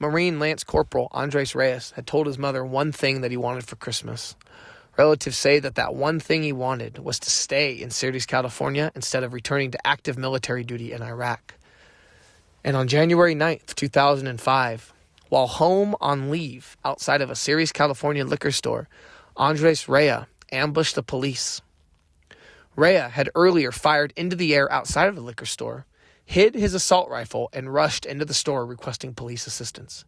Marine Lance Corporal Andres Raya had told his mother one thing that he wanted for Christmas. Relatives say that one thing he wanted was to stay in Ceres, California, instead of returning to active military duty in Iraq. And on January 9th, 2005, while home on leave outside of a Ceres, California liquor store, Andres Raya ambushed the police. Raya had earlier fired into the air outside of the liquor store, hid his assault rifle, and rushed into the store requesting police assistance.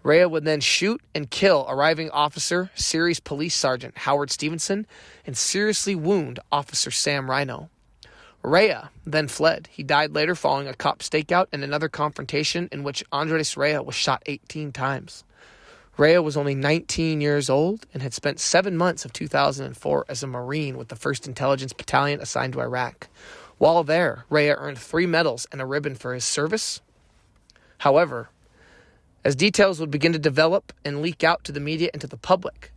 Raya would then shoot and kill arriving officer, Ceres Police Sergeant Howard Stevenson, and seriously wound Officer Sam Rhino. Raya then fled. He died later following a cop stakeout and another confrontation in which Andres Raya was shot 18 times. Raya was only 19 years old and had spent 7 months of 2004 as a Marine with the 1st Intelligence Battalion assigned to Iraq. While there, Raya earned 3 medals and a ribbon for his service. However, as details would begin to develop and leak out to the media and to the public,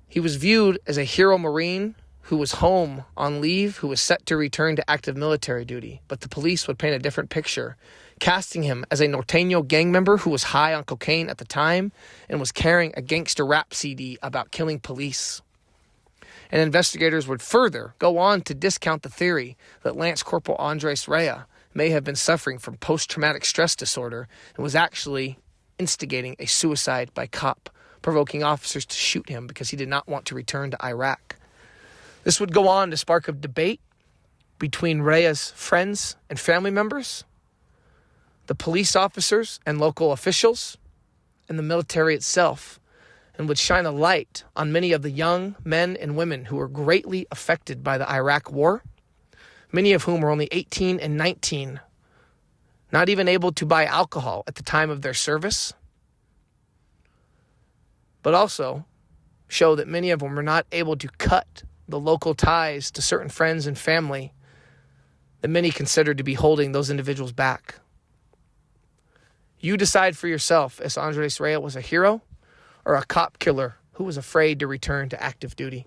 he was viewed as a hero Marine who was home on leave, who was set to return to active military duty. But the police would paint a different picture, casting him as a Norteño gang member who was high on cocaine at the time and was carrying a gangster rap CD about killing police. And investigators would further go on to discount the theory that Lance Corporal Andres Raya may have been suffering from post-traumatic stress disorder and was actually instigating a suicide by cop, provoking officers to shoot him because he did not want to return to Iraq. This would go on to spark a debate between Raya's friends and family members, the police officers and local officials, and the military itself, and would shine a light on many of the young men and women who were greatly affected by the Iraq War, many of whom were only 18 and 19, not even able to buy alcohol at the time of their service, but also show that many of them were not able to cut the local ties to certain friends and family that many considered to be holding those individuals back. You decide for yourself if Andres Raya was a hero or a cop killer who was afraid to return to active duty.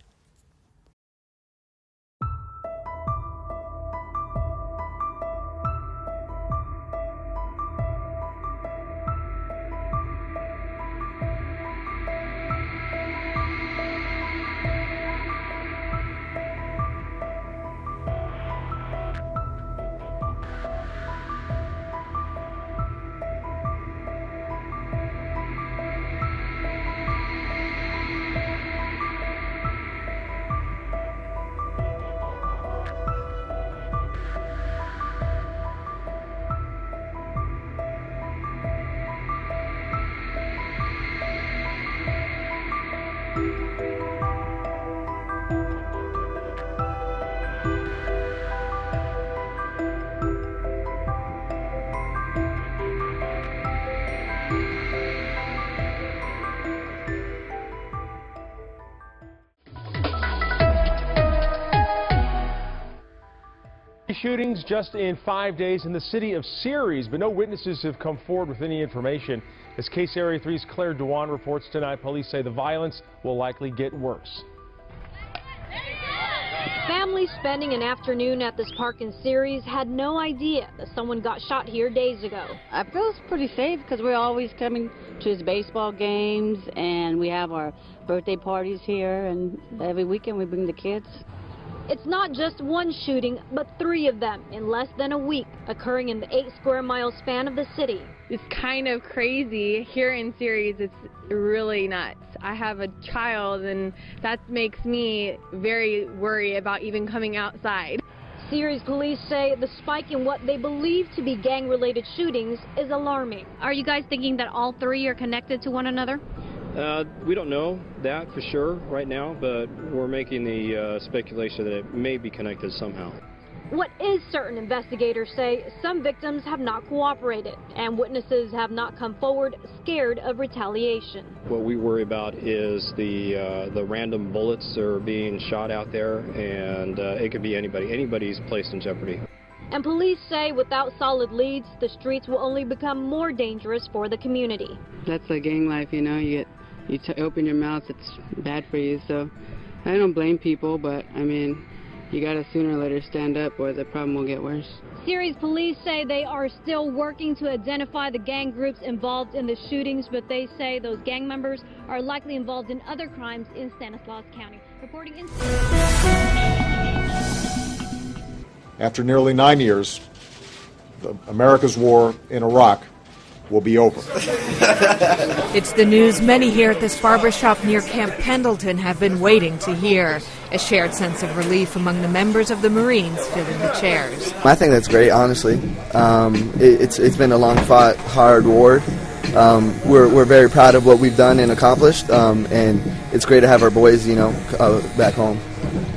Shootings just in 5 days in the city of Ceres, but no witnesses have come forward with any information. As Case Area 3's Claire Dewan reports tonight, police say the violence will likely get worse. Families spending an afternoon at this park in Ceres had no idea that someone got shot here days ago. I feel pretty safe because we're always coming to his baseball games and we have our birthday parties here, and every weekend we bring the kids. It's not just one shooting, but 3 of them in less than a week, occurring in the 8 square mile span of the city. It's kind of crazy. Here in Ceres, it's really nuts. I have a child, and that makes me very worried about even coming outside. Ceres police say the spike in what they believe to be gang-related shootings is alarming. Are you guys thinking that all 3 are connected to one another? We don't know that for sure right now, but we're making the speculation that it may be connected somehow. What is certain, investigators say some victims have not cooperated and witnesses have not come forward, scared of retaliation. What we worry about is the random bullets that are being shot out there, and it could be anybody. Anybody's placed in jeopardy. And police say without solid leads, the streets will only become more dangerous for the community. That's the gang life, you know. You open your mouth, it's bad for you. So I don't blame people, but I mean, you gotta sooner or later stand up or the problem will get worse. Ceres police say they are still working to identify the gang groups involved in the shootings, but they say those gang members are likely involved in other crimes in Stanislaus County. Reporting in... After nearly 9 years, America's war in Iraq will be over. It's the news many here at this barbershop near Camp Pendleton have been waiting to hear. A shared sense of relief among the members of the Marines filling the chairs. I think that's great, honestly. It's been a long-fought, hard war. We're very proud of what we've done and accomplished, and it's great to have our boys, back home.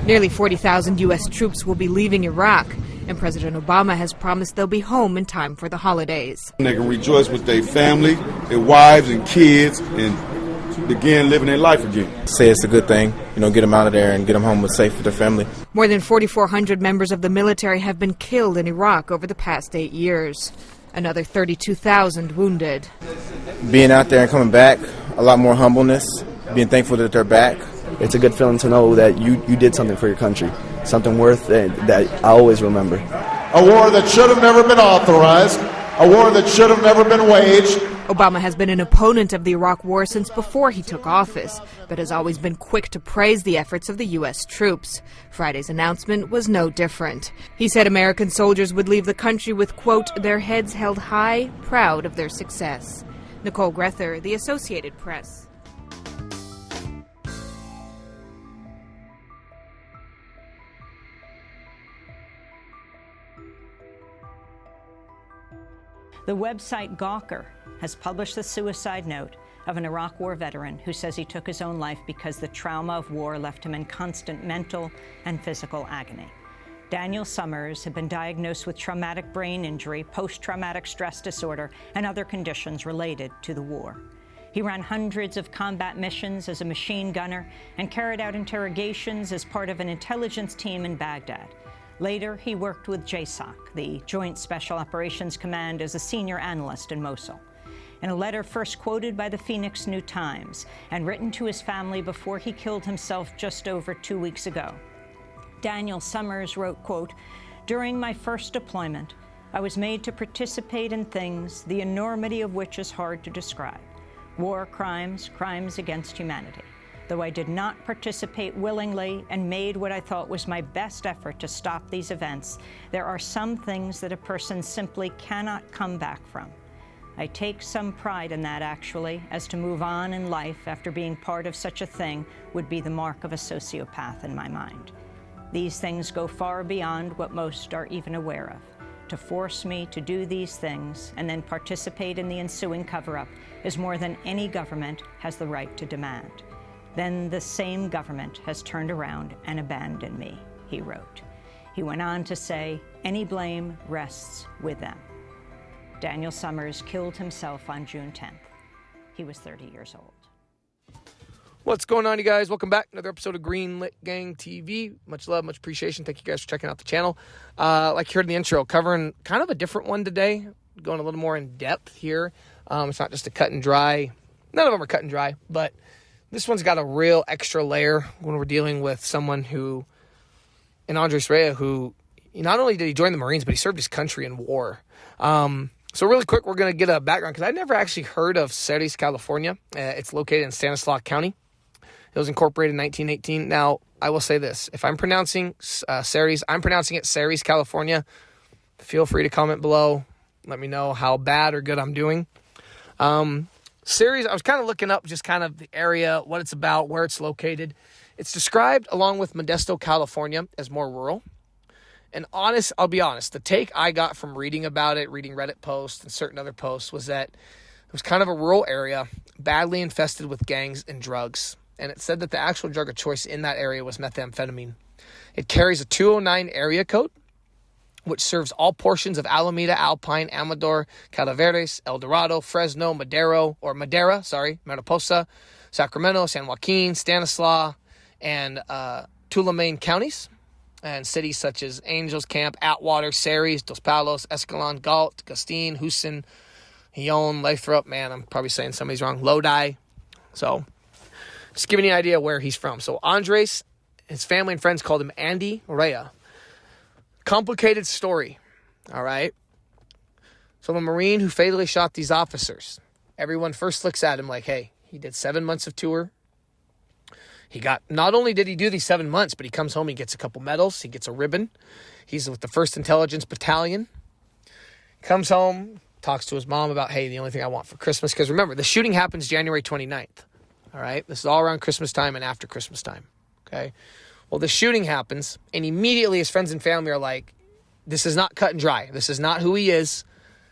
Nearly 40,000 U.S. troops will be leaving Iraq, and President Obama has promised they'll be home in time for the holidays. They can rejoice with their family, their wives and kids, and begin living their life again. Say it's a good thing, get them out of there and get them home safe with their family. More than 4,400 members of the military have been killed in Iraq over the past 8 years. Another 32,000 wounded. Being out there and coming back, a lot more humbleness, being thankful that they're back. It's a good feeling to know that you did something for your country, something worth it that I always remember. A war that should have never been authorized, a war that should have never been waged. Obama has been an opponent of the Iraq War since before he took office, but has always been quick to praise the efforts of the U.S. troops. Friday's announcement was no different. He said American soldiers would leave the country with, quote, their heads held high, proud of their success. Nicole Grether, The Associated Press. The website Gawker has published the suicide note of an Iraq War veteran who says he took his own life because the trauma of war left him in constant mental and physical agony. Daniel Summers had been diagnosed with traumatic brain injury, post-traumatic stress disorder, and other conditions related to the war. He ran hundreds of combat missions as a machine gunner and carried out interrogations as part of an intelligence team in Baghdad. Later, he worked with JSOC, the Joint Special Operations Command, as a senior analyst in Mosul. In a letter first quoted by the Phoenix New Times and written to his family before he killed himself just over 2 weeks ago, Daniel Summers wrote, quote, during my first deployment, I was made to participate in things the enormity of which is hard to describe. War crimes, crimes against humanity. Though I did not participate willingly and made what I thought was my best effort to stop these events, there are some things that a person simply cannot come back from. I take some pride in that, actually, as to move on in life after being part of such a thing would be the mark of a sociopath in my mind. These things go far beyond what most are even aware of. To force me to do these things and then participate in the ensuing cover-up is more than any government has the right to demand. Then the same government has turned around and abandoned me, he wrote. He went on to say, any blame rests with them. Daniel Summers killed himself on June 10th. He was 30 years old. What's going on, you guys? Welcome back. Another episode of Greenlit Gang TV. Much love, much appreciation. Thank you guys for checking out the channel. Like you heard in the intro, covering kind of a different one today. Going a little more in depth here. It's not just a cut and dry. None of them are cut and dry, but this one's got a real extra layer when we're dealing with someone who, and Andres Raya, who not only did he join the Marines, but he served his country in war. So really quick, we're going to get a background, because I never actually heard of Ceres, California. It's located in Stanislaus County. It was incorporated in 1918. Now, I will say this. If I'm pronouncing Ceres, I'm pronouncing it Ceres, California. Feel free to comment below. Let me know how bad or good I'm doing. Ceres, I was kind of looking up just kind of the area, what it's about, where it's located. It's described, along with Modesto, California, as more rural. And I'll be honest, the take I got from reading about it, reading Reddit posts and certain other posts, was that it was kind of a rural area, badly infested with gangs and drugs. And it said that the actual drug of choice in that area was methamphetamine. It carries a 209 area code, which serves all portions of Alameda, Alpine, Amador, Calaveras, El Dorado, Fresno, Mariposa, Sacramento, San Joaquin, Stanislaus, and Tulamane counties, and cities such as Angels Camp, Atwater, Ceres, Dos Palos, Escalon, Galt, Gustine, Houston, Hyon, Lathrop, man, I'm probably saying some of these wrong, Lodi. So, just giving you an idea where he's from. So, Andres, his family and friends called him Andy Raya. Complicated story. All right? So the Marine who fatally shot these officers, everyone first looks at him like, hey, he did 7 months of tour. Not only did he do these 7 months, but he comes home, he gets a couple medals, he gets a ribbon. He's with the 1st Intelligence Battalion. Comes home, talks to his mom about, hey, the only thing I want for Christmas, because remember, the shooting happens January 29th. All right? This is all around Christmas time and after Christmas time. Okay? Well, the shooting happens, and immediately his friends and family are like, this is not cut and dry. This is not who he is.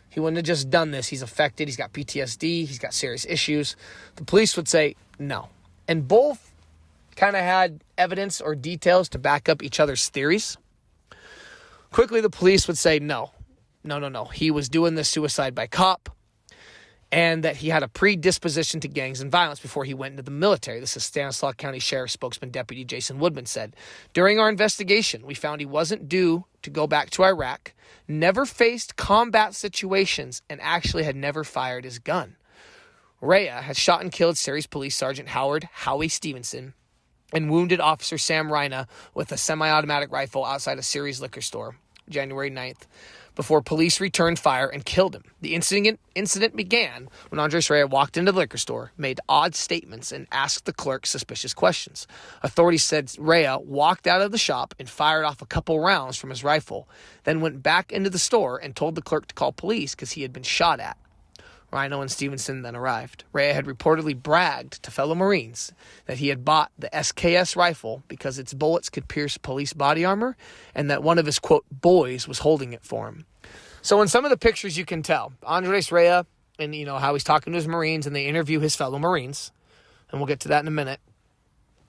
He wouldn't have just done this. He's affected. He's got PTSD. He's got serious issues. The police would say no. And both kind of had evidence or details to back up each other's theories. Quickly, the police would say no. He was doing this suicide by cop, and that he had a predisposition to gangs and violence before he went into the military. This is Stanislaus County Sheriff spokesman Deputy Jason Woodman said. During our investigation, we found he wasn't due to go back to Iraq, never faced combat situations, and actually had never fired his gun. Raya had shot and killed Ceres Police Sergeant Howard Howie Stevenson and wounded Officer Sam Rina with a semi-automatic rifle outside a Ceres liquor store, January 9th, before police returned fire and killed him. The incident began when Andres Raya walked into the liquor store, made odd statements, and asked the clerk suspicious questions. Authorities said Raya walked out of the shop and fired off a couple rounds from his rifle, then went back into the store and told the clerk to call police because he had been shot at. Rhino and Stevenson then arrived. Raya had reportedly bragged to fellow Marines that he had bought the SKS rifle because its bullets could pierce police body armor, and that one of his, quote, boys was holding it for him. So in some of the pictures you can tell, Andres Raya, and how he's talking to his Marines, and they interview his fellow Marines, and we'll get to that in a minute.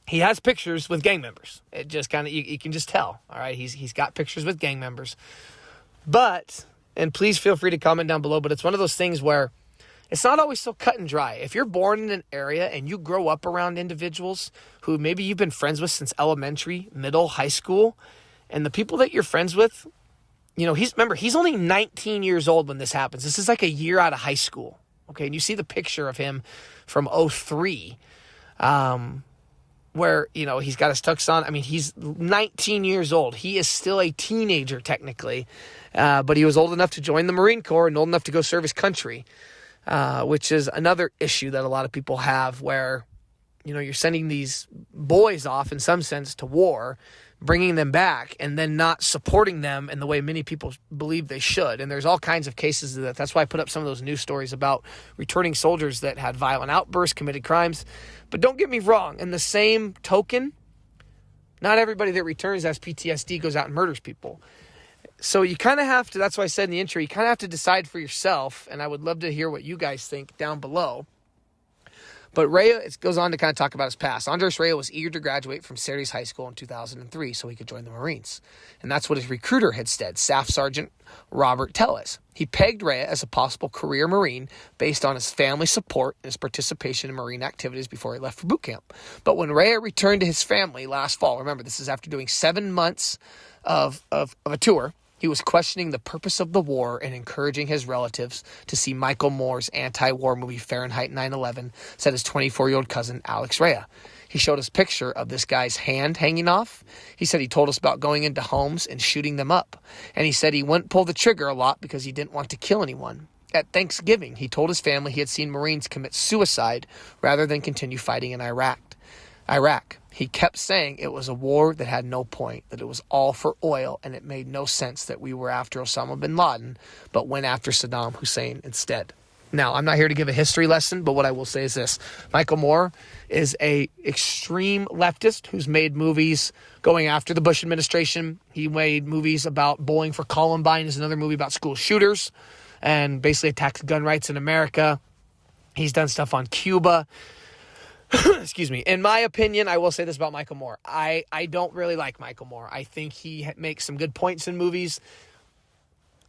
He has pictures with gang members. It just kind of, you can just tell, all right? He's got pictures with gang members. But, and please feel free to comment down below, but it's one of those things where it's not always so cut and dry. If you're born in an area and you grow up around individuals who maybe you've been friends with since elementary, middle, high school, and the people that you're friends with, he's only 19 years old when this happens. This is like a year out of high school. Okay, and you see the picture of him from 2003, where, he's got his tux on. I mean, he's 19 years old. He is still a teenager technically, but he was old enough to join the Marine Corps and old enough to go serve his country. Which is another issue that a lot of people have where, you're sending these boys off in some sense to war, bringing them back, and then not supporting them in the way many people believe they should. And there's all kinds of cases of that. That's why I put up some of those news stories about returning soldiers that had violent outbursts, committed crimes. But don't get me wrong. In the same token, not everybody that returns has PTSD goes out and murders people. So you kind of have to, that's why I said in the intro, you kind of have to decide for yourself, and I would love to hear what you guys think down below. But Raya goes on to kind of talk about his past. Andres Raya was eager to graduate from Ceres High School in 2003 so he could join the Marines. And that's what his recruiter had said, Staff Sergeant Robert Tellez. He pegged Raya as a possible career Marine based on his family support and his participation in Marine activities before he left for boot camp. But when Raya returned to his family last fall, remember this is after doing 7 months of a tour, he was questioning the purpose of the war and encouraging his relatives to see Michael Moore's anti-war movie Fahrenheit 9/11, said his 24-year-old cousin Alex Raya. He showed us a picture of this guy's hand hanging off. He said he told us about going into homes and shooting them up. And he said he wouldn't pull the trigger a lot because he didn't want to kill anyone. At Thanksgiving, he told his family he had seen Marines commit suicide rather than continue fighting in Iraq. He kept saying it was a war that had no point, that it was all for oil, and it made no sense that we were after Osama bin Laden, but went after Saddam Hussein instead. Now, I'm not here to give a history lesson, but what I will say is this. Michael Moore is a extreme leftist who's made movies going after the Bush administration. He made movies about Bowling for Columbine, is another movie about school shooters, and basically attacks gun rights in America. He's done stuff on Cuba. Excuse me. In my opinion, I will say this about Michael Moore. I don't really like Michael Moore. I think he makes some good points in movies.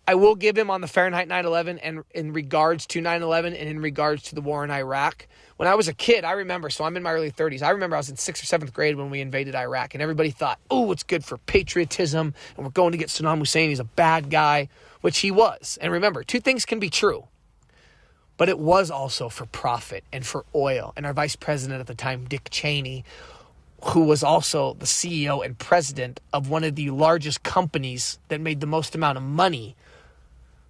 I will give him on the Fahrenheit 9/11 and in regards to 9/11 and in regards to the war in Iraq. When I was a kid, I remember, so I'm in my early 30s. I remember I was in 6th or 7th grade when we invaded Iraq, and everybody thought, oh, it's good for patriotism, and we're going to get Saddam Hussein. He's a bad guy, which he was. And remember, two things can be true. But it was also for profit and for oil. And our vice president at the time, Dick Cheney, who was also the CEO and president of one of the largest companies that made the most amount of money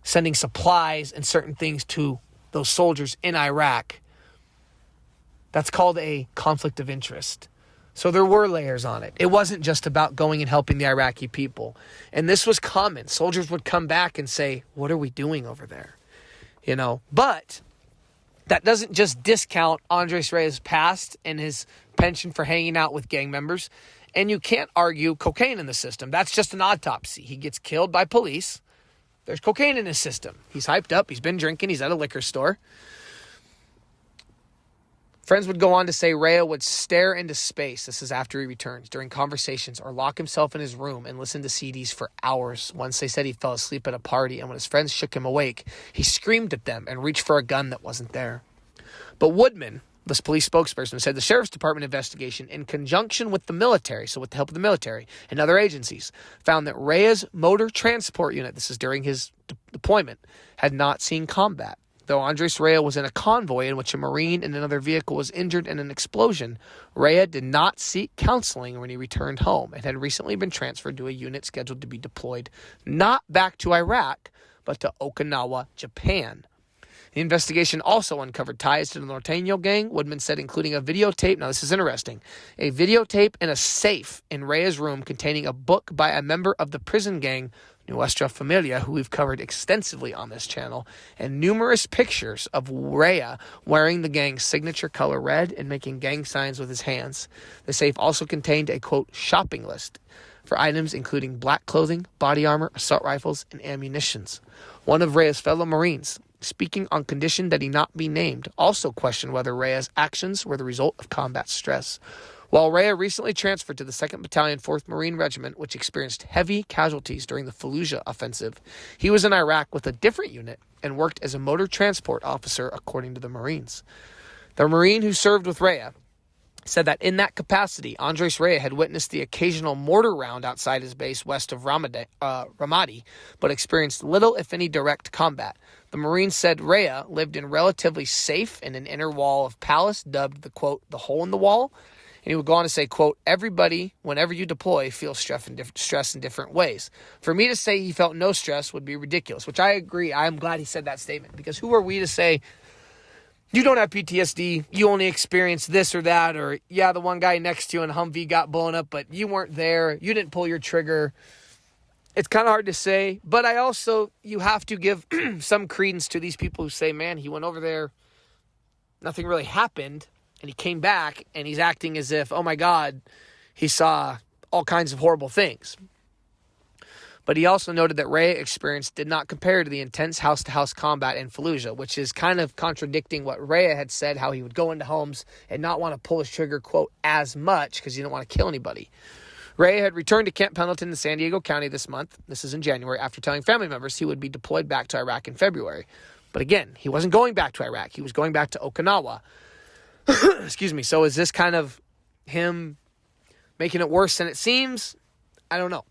sending supplies and certain things to those soldiers in Iraq. That's called a conflict of interest. So there were layers on it. It wasn't just about going and helping the Iraqi people. And this was common. Soldiers would come back and say, what are we doing over there? You know, but that doesn't just discount Andres Raya's past and his penchant for hanging out with gang members. And you can't argue cocaine in the system. That's just an autopsy. He gets killed by police. There's cocaine in his system. He's hyped up. He's been drinking. He's at a liquor store. Friends would go on to say Raya would stare into space, this is after he returns, during conversations, or lock himself in his room and listen to CDs for hours. Once they said he fell asleep at a party, and when his friends shook him awake, he screamed at them and reached for a gun that wasn't there. But Woodman, this police spokesperson, said the Sheriff's Department investigation, in conjunction with the military, so with the help of the military and other agencies, found that Raya's motor transport unit, this is during his deployment, had not seen combat. Though Andres Raya was in a convoy in which a Marine in another vehicle was injured in an explosion, Raya did not seek counseling when he returned home and had recently been transferred to a unit scheduled to be deployed not back to Iraq, but to Okinawa, Japan. The investigation also uncovered ties to the Norteño gang, Woodman said, including a videotape. Now, this is interesting. A videotape in a safe in Raya's room containing a book by a member of the prison gang, Nuestra Familia, who we've covered extensively on this channel, and numerous pictures of Raya wearing the gang's signature color red and making gang signs with his hands. The safe also contained a, quote, shopping list for items including black clothing, body armor, assault rifles, and ammunitions. One of Raya's fellow Marines, speaking on condition that he not be named, also questioned whether Raya's actions were the result of combat stress. While Raya recently transferred to the 2nd Battalion, 4th Marine Regiment, which experienced heavy casualties during the Fallujah offensive, he was in Iraq with a different unit and worked as a motor transport officer, according to the Marines. The Marine who served with Raya said that in that capacity, Andres Raya had witnessed the occasional mortar round outside his base west of Ramadi, but experienced little, if any, direct combat. The Marine said Raya lived in relatively safe in an inner wall of palace, dubbed the, quote, the hole in the wall. And he would go on to say, quote, everybody, whenever you deploy, feels stress in different ways. For me to say he felt no stress would be ridiculous, which I agree. I am glad he said that statement, because who are we to say, you don't have PTSD, you only experienced this or that, or, yeah, the one guy next to you in Humvee got blown up, but you weren't there, you didn't pull your trigger. It's kind of hard to say, but you have to give some credence to these people who say, man, he went over there, nothing really happened, and he came back, and he's acting as if, oh my God, he saw all kinds of horrible things. But he also noted that Raya experience did not compare to the intense house-to-house combat in Fallujah, which is kind of contradicting what Raya had said, how he would go into homes and not want to pull his trigger, quote, as much, because he didn't want to kill anybody. Raya had returned to Camp Pendleton in San Diego County this month, this is in January, after telling family members he would be deployed back to Iraq in February. But again, he wasn't going back to Iraq, he was going back to Okinawa. Excuse me. So is this kind of him making it worse than it seems? I don't know.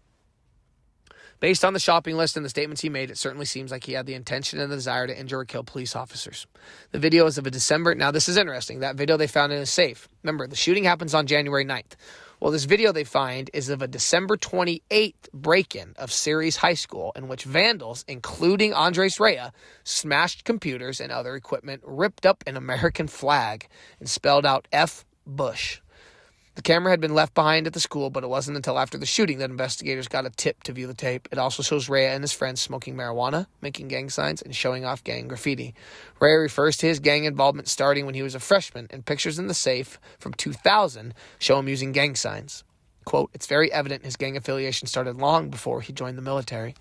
Based on the shopping list and the statements he made, it certainly seems like he had the intention and the desire to injure or kill police officers. The video is of a December. Now, this is interesting. That video they found in a safe. Remember, the shooting happens on January 9th. Well, this video they find is of a December 28th break-in of Ceres High School, in which vandals, including Andres Raya, smashed computers and other equipment, ripped up an American flag, and spelled out F. Bush. The camera had been left behind at the school, but it wasn't until after the shooting that investigators got a tip to view the tape. It also shows Raya and his friends smoking marijuana, making gang signs, and showing off gang graffiti. Raya refers to his gang involvement starting when he was a freshman, and pictures in the safe from 2000 show him using gang signs. Quote, it's very evident his gang affiliation started long before he joined the military.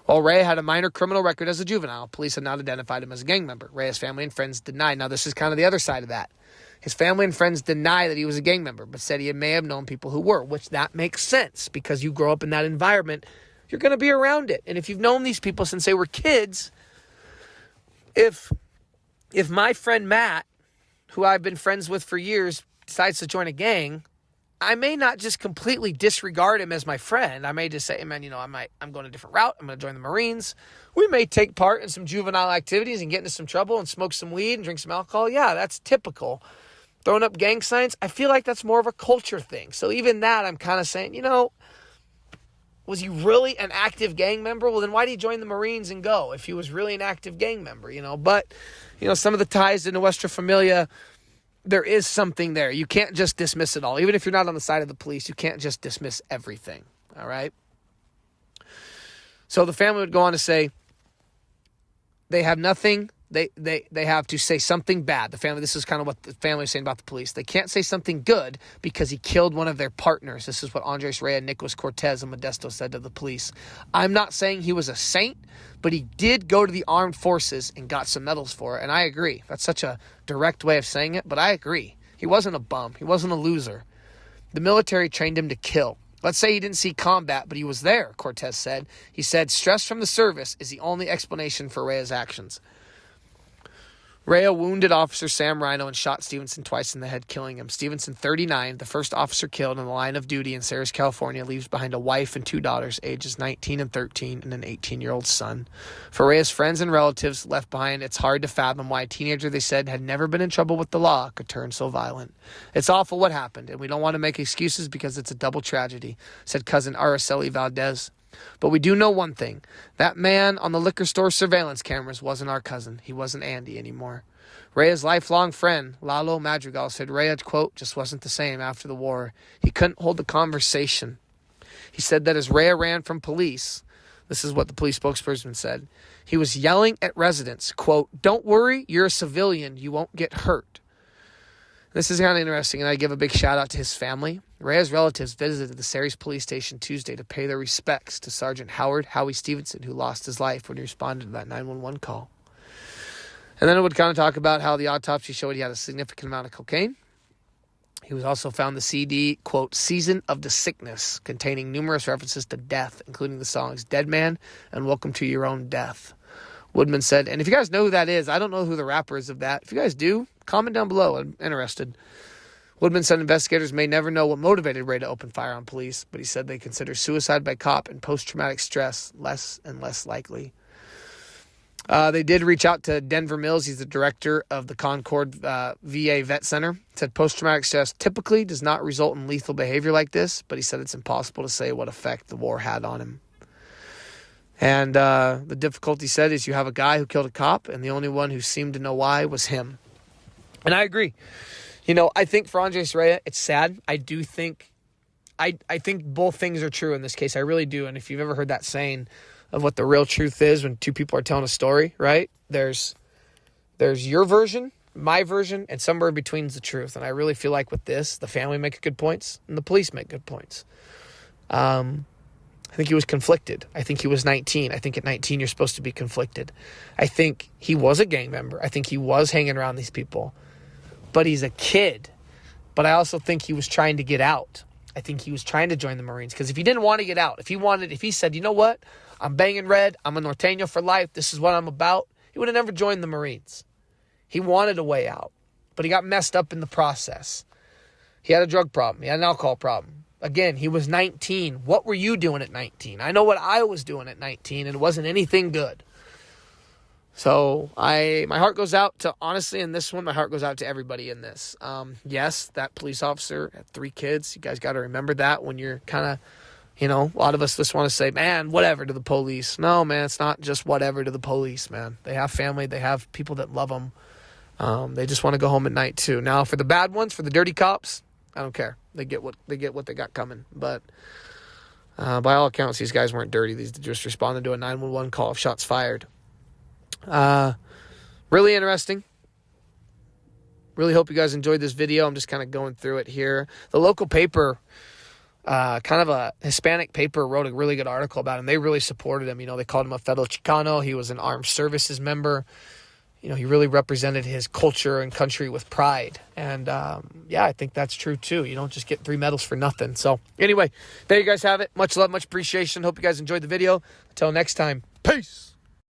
While Raya had a minor criminal record as a juvenile, police had not identified him as a gang member. Raya's family and friends denied. Now, this is kind of the other side of that. His family and friends deny that he was a gang member, but said he may have known people who were, which that makes sense because you grow up in that environment, you're going to be around it. And if you've known these people since they were kids, if my friend Matt, who I've been friends with for years, decides to join a gang, I may not just completely disregard him as my friend. I may just say, hey man, I'm going a different route. I'm going to join the Marines. We may take part in some juvenile activities and get into some trouble and smoke some weed and drink some alcohol. Yeah, that's typical. Throwing up gang signs, I feel like that's more of a culture thing. So even that, I'm kind of saying, Was he really an active gang member? Well, then why did he join the Marines and go if he was really an active gang member, But, some of the ties into Westra Familia, there is something there. You can't just dismiss it all. Even if you're not on the side of the police, you can't just dismiss everything, all right? So the family would go on to say they have nothing. They have to say something bad. The family, this is kind of what the family is saying about the police. They can't say something good because he killed one of their partners. This is what Andres Raya, Nicholas Cortez, and Modesto said to the police. I'm not saying he was a saint, but he did go to the armed forces and got some medals for it. And I agree. That's such a direct way of saying it, but I agree. He wasn't a bum. He wasn't a loser. The military trained him to kill. Let's say he didn't see combat, but he was there, Cortez said. He said, stress from the service is the only explanation for Raya's actions. Raya wounded Officer Sam Rhino and shot Stevenson twice in the head, killing him. Stevenson, 39, the first officer killed in the line of duty in Ceres, California, leaves behind a wife and 2 daughters, ages 19 and 13, and an 18-year-old son. For Raya's friends and relatives left behind, it's hard to fathom why a teenager they said had never been in trouble with the law could turn so violent. It's awful what happened, and we don't want to make excuses because it's a double tragedy, said cousin Araceli Valdez. But we do know one thing. That man on the liquor store surveillance cameras wasn't our cousin. He wasn't Andy anymore. Raya's lifelong friend, Lalo Madrigal, said Raya, quote, just wasn't the same after the war. He couldn't hold the conversation. He said that as Raya ran from police, this is what the police spokesperson said, he was yelling at residents, quote, don't worry, you're a civilian. You won't get hurt. This is kind of interesting, and I give a big shout out to his family. Raya's relatives visited the Ceres police station Tuesday to pay their respects to Sergeant Howie Stevenson, who lost his life when he responded to that 911 call. And then it would kind of talk about how the autopsy showed he had a significant amount of cocaine. He was also found the CD, quote, Season of the Sickness, containing numerous references to death, including the songs Dead Man and Welcome to Your Own Death. Woodman said, and if you guys know who that is, I don't know who the rapper is of that. If you guys do, comment down below. I'm interested. Woodman said investigators may never know what motivated Ray to open fire on police, but he said they consider suicide by cop and post-traumatic stress less and less likely. They did reach out to Denver Mills. He's the director of the Concord VA Vet Center. He said post-traumatic stress typically does not result in lethal behavior like this, but he said it's impossible to say what effect the war had on him. And the difficulty, said, is you have a guy who killed a cop, and the only one who seemed to know why was him. And I agree. I think for Andres Raya, it's sad. I do think, I think both things are true in this case. I really do. And if you've ever heard that saying of what the real truth is when two people are telling a story, right? There's your version, my version, and somewhere in between is the truth. And I really feel like with this, the family make good points and the police make good points. I think he was conflicted. I think he was 19. I think at 19, you're supposed to be conflicted. I think he was a gang member. I think he was hanging around these people. But he's a kid. But I also think he was trying to get out. I think he was trying to join the Marines. Because if he didn't want to get out, if he said, you know what? I'm banging red. I'm a Norteño for life. This is what I'm about. He would have never joined the Marines. He wanted a way out. But he got messed up in the process. He had a drug problem. He had an alcohol problem. Again, he was 19. What were you doing at 19? I know what I was doing at 19, and it wasn't anything good. So my heart goes out to, honestly, in this one, my heart goes out to everybody in this. Yes, that police officer had 3 kids. You guys got to remember that when you're kind of, a lot of us just want to say, man, whatever to the police. No, man, it's not just whatever to the police, man. They have family. They have people that love them. They just want to go home at night, too. Now, for the bad ones, for the dirty cops, I don't care. They get what they got coming. But by all accounts, these guys weren't dirty. These just responded to a 911 call of shots fired. Really interesting. Really hope you guys enjoyed this video. I'm just kind of going through it here. The local paper, kind of a Hispanic paper, wrote a really good article about him. They really supported him. They called him a fellow Chicano. He was an armed services member. He really represented his culture and country with pride. And, I think that's true, too. You don't just get 3 medals for nothing. So, anyway, there you guys have it. Much love, much appreciation. Hope you guys enjoyed the video. Until next time, peace.